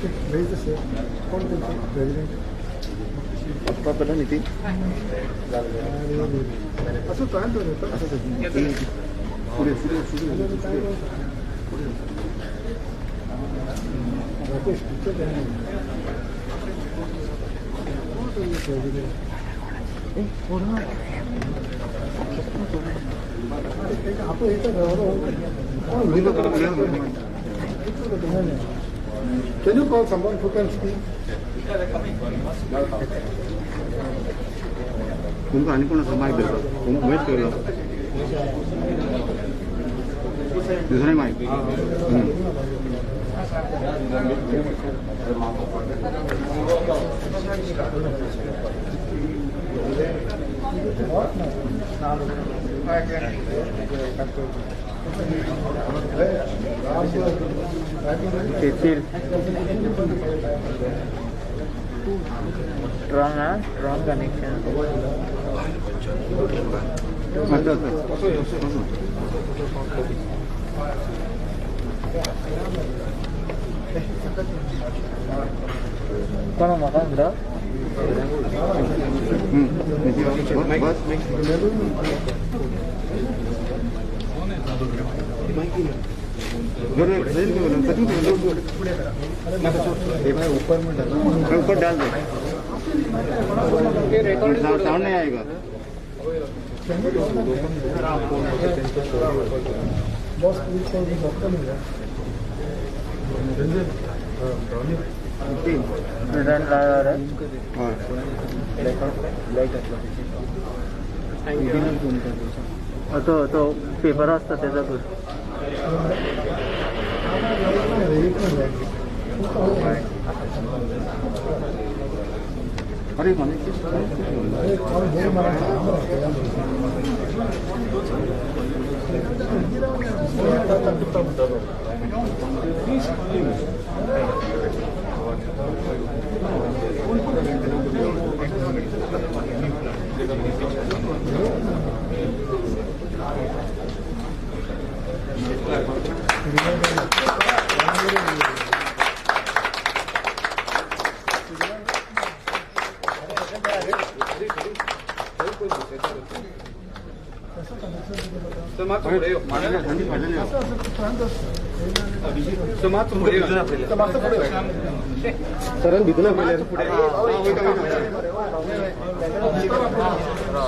Where is the sir? कौन president? आपका पता नहीं थी? असं काय तो रहता? पुढे राकेश टीचर है. आपण इथं Can you call someone who can speak? उनको आणि कोणाचा माईक देतो वेट केलं दुसरा mike strong connection. Kono makan bro? ऊपर डाल दे साउंड नहीं आएगा बॉस पुलिस को भी डॉक्टर मिल रहा Return लाया रहा है तो पेपर असतं त्याचा good. अरे माने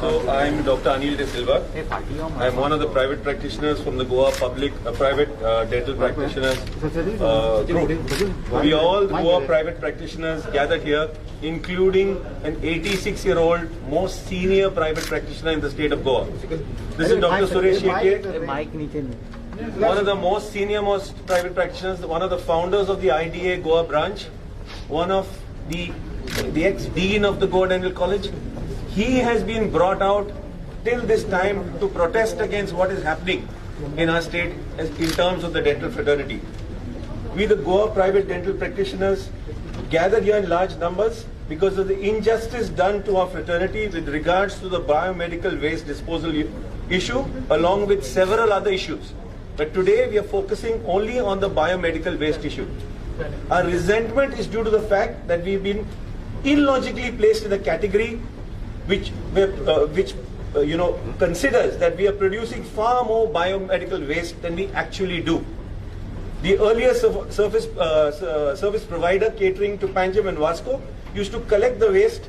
So I'm Dr. Anil De Silva. I'm one of the private practitioners from the Goa private dental practitioners group. We all the Goa private practitioners gathered here, including an 86-year-old most senior private practitioner in the state of Goa. This is Dr. Suresh Yeke, one of the most senior private practitioners, one of the founders of the IDA Goa branch, one of the ex-dean of the Goa Dental College. He has been brought out till this time to protest against what is happening in our state in terms of the dental fraternity. We, the Goa private dental practitioners, gathered here in large numbers because of the injustice done to our fraternity with regards to the biomedical waste disposal issue, along with several other issues. But today we are focusing only on the biomedical waste issue. Our resentment is due to the fact that we've been illogically placed in a category which considers that we are producing far more biomedical waste than we actually do. The earlier service provider catering to Panjim and Vasco used to collect the waste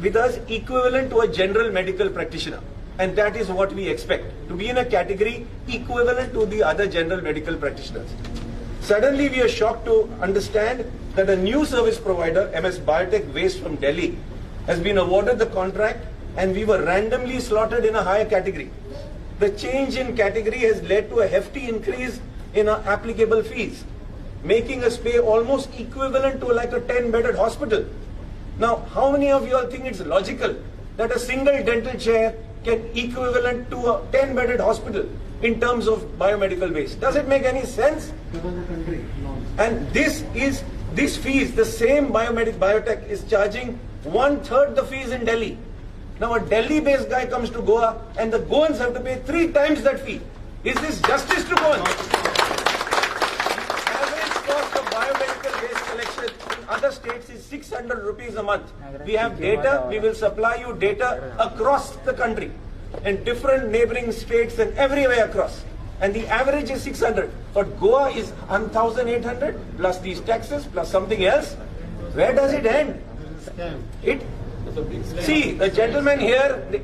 with us equivalent to a general medical practitioner. And that is what we expect, to be in a category equivalent to the other general medical practitioners. Suddenly we are shocked to understand that a new service provider, MS Biotech Waste from Delhi, has been awarded the contract and we were randomly slotted in a higher category. The change in category has led to a hefty increase in our applicable fees, making us pay almost equivalent to like a 10-bedded hospital. Now, how many of you all think it's logical that a single dental chair can equivalent to a 10-bedded hospital in terms of biomedical waste? Does it make any sense? And this fees, the same biotech is charging 1/3 the fees in Delhi. Now a Delhi-based guy comes to Goa and the Goans have to pay 3 times that fee. Is this justice to Goans? The average cost of biomedical other states is 600 rupees a month. We have data, we will supply you data across the country in different neighboring states and everywhere across. And the average is 600. But Goa is 1,800 plus these taxes plus something else. Where does it end? It. See, the gentleman here, the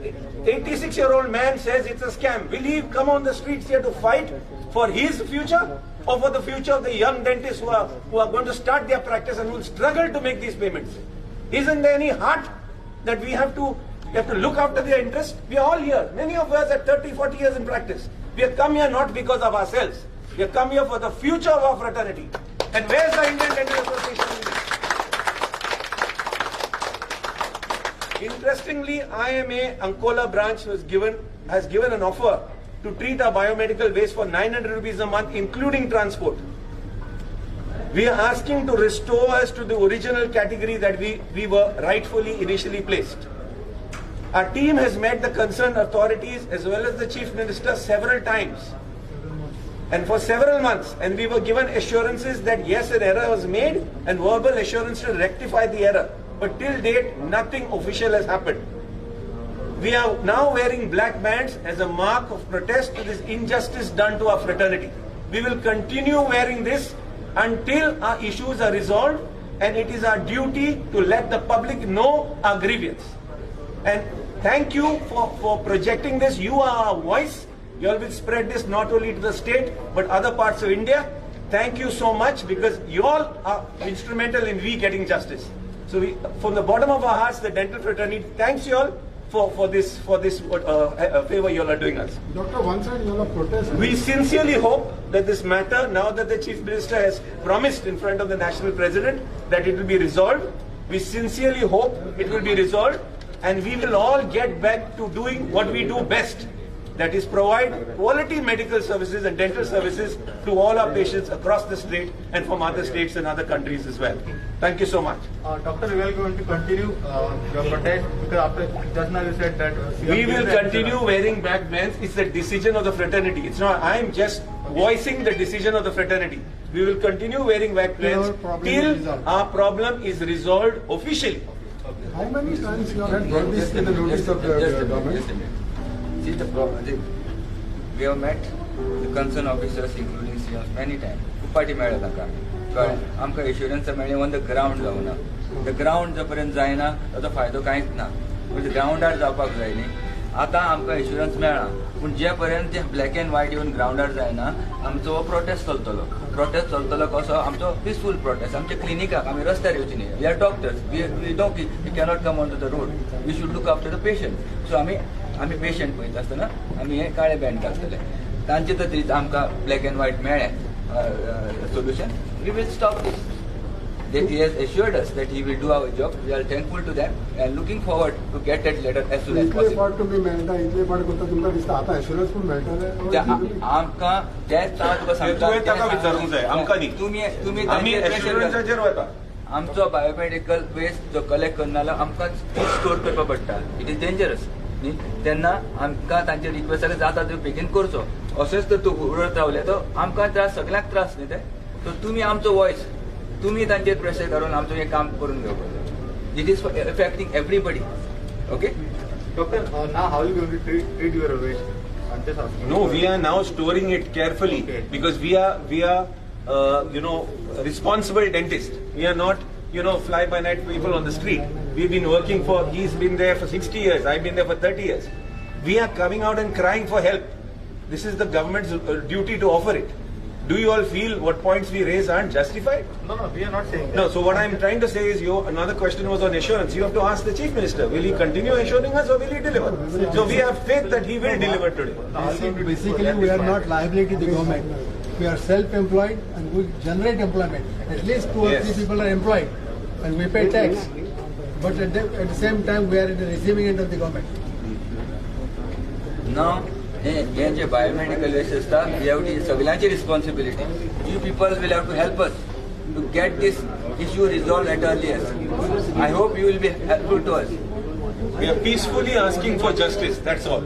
86-year-old man says it's a scam. Will he come on the streets here to fight for his future or for the future of the young dentists who are going to start their practice and will struggle to make these payments? Isn't there any heart that we have to look after their interest? We are all here. Many of us are 30, 40 years in practice. We have come here not because of ourselves. We have come here for the future of our fraternity. And where's the Indian Dental Association in this? Interestingly, IMA Ankola branch has given an offer to treat our biomedical waste for 900 rupees a month, including transport. We are asking to restore us to the original category that we were rightfully initially placed. Our team has met the concerned authorities as well as the Chief Minister several times and for several months, and we were given assurances that yes, an error was made and verbal assurance to rectify the error. But till date, nothing official has happened. We are now wearing black bands as a mark of protest to this injustice done to our fraternity. We will continue wearing this until our issues are resolved, and it is our duty to let the public know our grievance. And thank you for projecting this. You are our voice. You all will spread this not only to the state but other parts of India. Thank you so much, because you all are instrumental in we getting justice. So we, from the bottom of our hearts, the dental fraternity thanks you all for this favor you all are doing us. Doctor, one side you all are protesting. We sincerely hope that this matter, now that the Chief Minister has promised in front of the National President that it will be resolved, we sincerely hope it will be resolved, and we will all get back to doing what we do best. That is, provide quality medical services and dental services to all our patients across the state and from other states and other countries as well. Thank you so much. Doctor, we are going to continue your protest because after just now you said that We will continue wearing black bands. It's the decision of the fraternity. It's not, I am just voicing the decision of the fraternity. We will continue wearing black bands till our problem is resolved officially. How many times you have brought this to the notice of the government? See the problem. We have met the concerned officers, including CMs, many times. Upati मेळ्ळें तांकां कळ्ळें आमकां assurance मेळ्ळें on the ground जावना. The ground जो पर्यंत जायना ताचो फायदो कांयच ना. म्हणजे ग्राउंडार जावपाक जाय न्ही. आतां आमकां एश्युरन्स मेळ्ळा पूण जे पर्यंत ते ब्लॅक एंड व्हायट येवन ग्राउंडार जायना आमचो हो प्रोटेस्ट चलतलो. प्रोटेस्ट चलतलो कसो आमचो पिसफूल प्रोटेस्ट. आमच्या क्लिनिकाक आमी रस्त्यार येवची न्ही. We are doctors. We know की we cannot come on to the road. We should look after the patient. So आमी पेशंट पळयता आसतना आमी हे काळे बँड घालतले. तांचे खातीर आमकां ब्लॅक एंड व्हायट मेळ्ळें solution. We will stop this. That he has assured us that he will do our job. We are thankful to them and looking forward to get that letter as soon as इतले possible. Part तुम्ही मेळटा इतले part करता तुमकां दिसता आतां assurance पूण मेळटले आमकां तेच हांव तुका सांगता. तुवें ताका विचारूंक जाय, आमकां न्ही. तुमी आमी एश्युरन्साचेर वता. आमचो बायोमेडिकल वेस्ट जो कलेक्ट करना आमकां स्टोर करपा पडटा. इट इज डेंजरस न्ही. तेन्ना आमकां तांचे रिक्वेस्ट जाल्यार जाता त्यो बेगीन करचो. अशेंच तर तूं उडत रावले तो आमकां त्रास, सगळ्यांक त्रास न्ही ते. सो तुमी आमचो वॉयस, तुम्ही तांचेर प्रेशर करून आमचो हे काम करून घेवपाक. It is affecting everybody. Okay Doctor, now how are you going to treat your waste? I'm just asking. No, we are now storing it carefully because we are responsible dentists. We are not fly by night people on the street. We've been working he's been there for 60 years. I've been there for 30 years. We are coming out and crying for help. This is the government's duty to offer it. Do you all feel what points we raise aren't justified? No, we are not saying that. No, so what I'm trying to say is, another question was on assurance. You have to ask the Chief Minister, will he continue assuring us or will he deliver? So we have faith that he will deliver today. Basically, we are not liability to the government. We are self-employed and we generate employment. At least 2 or 3 people are employed and we pay tax. But at the same time, we are at the receiving end of the government. Now, हे जे biomedical waste आसता we have टी सगळ्यांची responsibility. You people will have to help us to get this issue resolve at earliest. I hope you will be helpful to us. We are peacefully asking for justice, that's all.